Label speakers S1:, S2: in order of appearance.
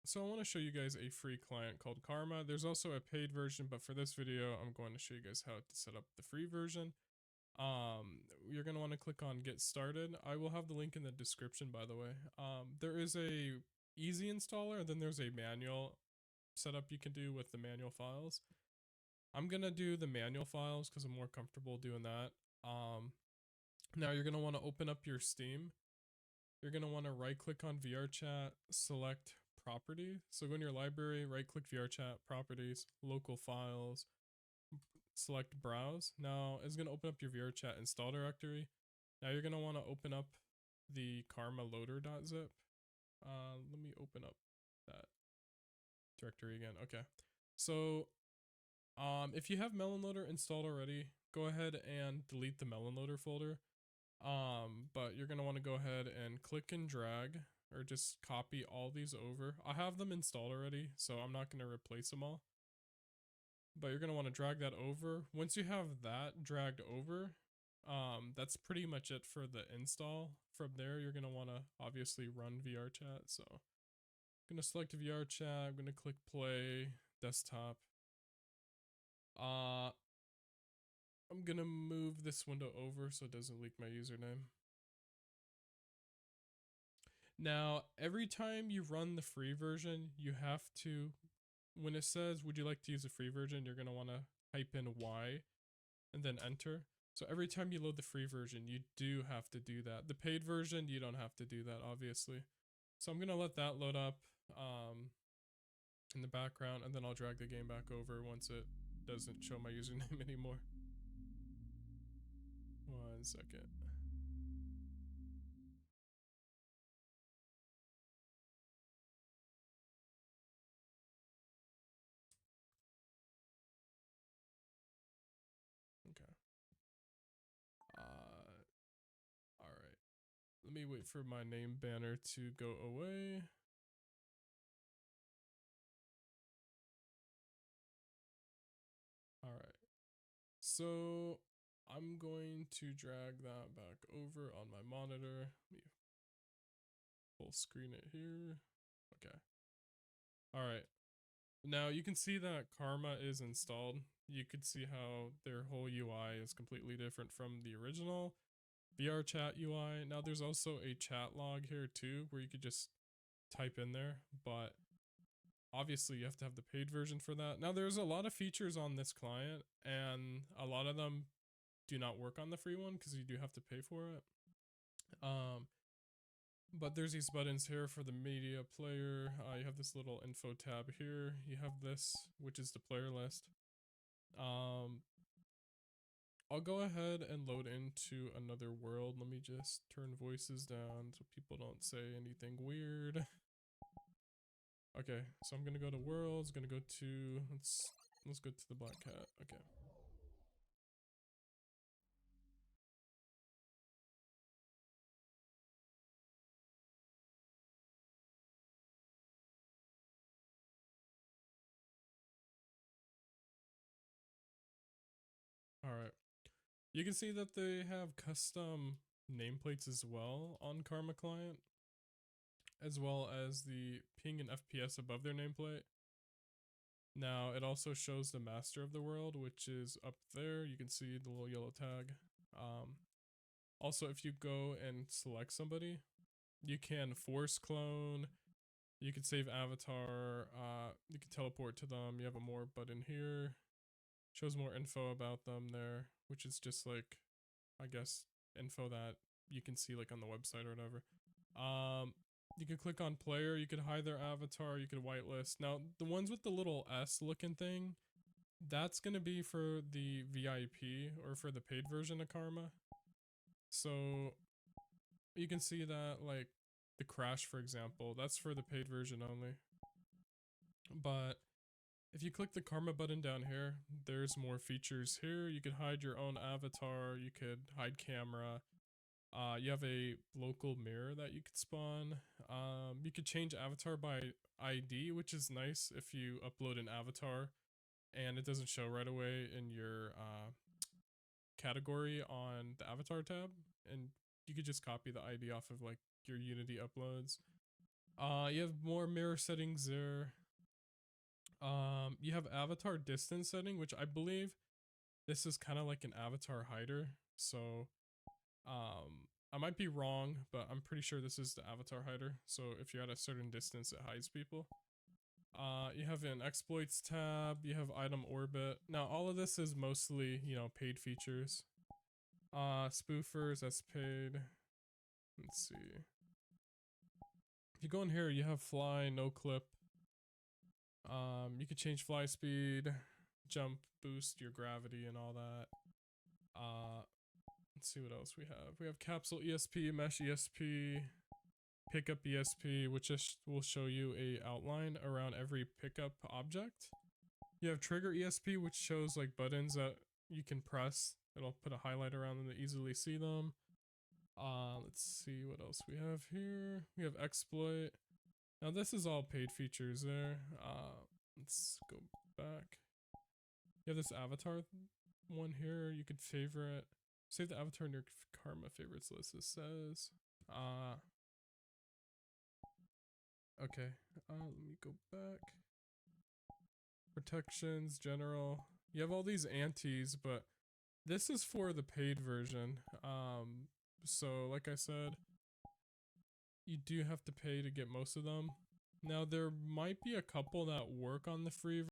S1: So I want to show you guys a free client called Karma. There's also a paid version, but for this video, I'm going to show you guys how to set up the free version. You're going to want to click on get started. I will have the link in the description, by the way. There is a easy installer, and then there's a manual setup you can do with the manual files. I'm going to do the manual files because I'm more comfortable doing that. Now you're going to want to open up your Steam. You're going to want to right click on VRChat, select property. So go in your library, right click VRChat, properties, local files, select browse. Now it's going to open up your VRChat install directory. Now you're going to want to open up the karma loader.zip. Let me open up that directory again. Okay. So if you have melon loader installed already, go ahead and delete the melon loader folder. But you're going to want to go ahead and click and drag or just copy all these over. I have them installed already, so I'm not going to replace them all. But you're going to want to drag that over. Once you have that dragged over, that's pretty much it for the install. From there, you're going to want to obviously run VRChat. So I'm going to select VRChat. I'm going to click play, desktop. I'm going to move this window over so it doesn't leak my username. Now, every time you run the free version, you have to, when it says, would you like to use the free version, you're going to want to type in Y and then enter. So every time you load the free version, you do have to do that. The paid version, you don't have to do that, obviously. So I'm going to let that load up in the background, and then I'll drag the game back over once it doesn't show my username anymore. 1 second. Okay. All right. Let me wait for my name banner to go away. All right. So I'm going to drag that back over on my monitor. Let me full screen it here. Okay. All right. Now you can see that Karma is installed. You could see how their whole UI is completely different from the original VRChat UI. Now there's also a chat log here too, where you could just type in there, but obviously you have to have the paid version for that. Now there's a lot of features on this client, and a lot of them do not work on the free one because you do have to pay for it. But there's these buttons here for the media player. You have this little info tab here. You have this, which is the player list. I'll go ahead and load into another world. Let me just turn voices down so people don't say anything weird. Okay, so I'm gonna go to worlds, gonna go to, let's go to the black cat. Okay. All right. You can see that they have custom nameplates as well on Karma Client, as well as the ping and FPS above their nameplate. Now, it also shows the master of the world, which is up there. You can see the little yellow tag. Also, if you go and select somebody, you can force clone, you can save avatar, you can teleport to them. You have a more button here. Shows more info about them there, which is just like, I guess, info that you can see like on the website or whatever. You could click on player, you could hide their avatar, you could whitelist. Now, the ones with the little S looking thing, that's gonna be for the VIP or for the paid version of Karma. So you can see that like the crash, for example, that's for the paid version only. But if you click the Karma button down here, there's more features here. You could hide your own avatar, you could hide camera. You have a local mirror that you could spawn. You could change avatar by ID, which is nice if you upload an avatar and it doesn't show right away in your category on the avatar tab. And you could just copy the ID off of like your Unity uploads. You have more mirror settings there. You have avatar distance setting, which I believe this is kind of like an avatar hider. So, I might be wrong, but I'm pretty sure this is the avatar hider. So if you're at a certain distance, it hides people. You have an exploits tab, you have item orbit. Now all of this is mostly, you know, paid features. Spoofers, that's paid. Let's see. If you go in here, you have fly, no clip. You can change fly speed, jump, boost your gravity and all that. Let's see what else we have. We have capsule ESP, mesh ESP, pickup ESP, which just will show you a outline around every pickup object. You have trigger ESP, which shows like buttons that you can press. It'll put a highlight around them to easily see them. Let's see what else we have here. We have exploit. Now this is all paid features there. Let's go back. You have this avatar one here. You could favorite. Save the avatar in your karma favorites list, it says. Okay. Let me go back. Protections, general. You have all these antis, but this is for the paid version. So like I said, you do have to pay to get most of them. Now there might be a couple that work on the free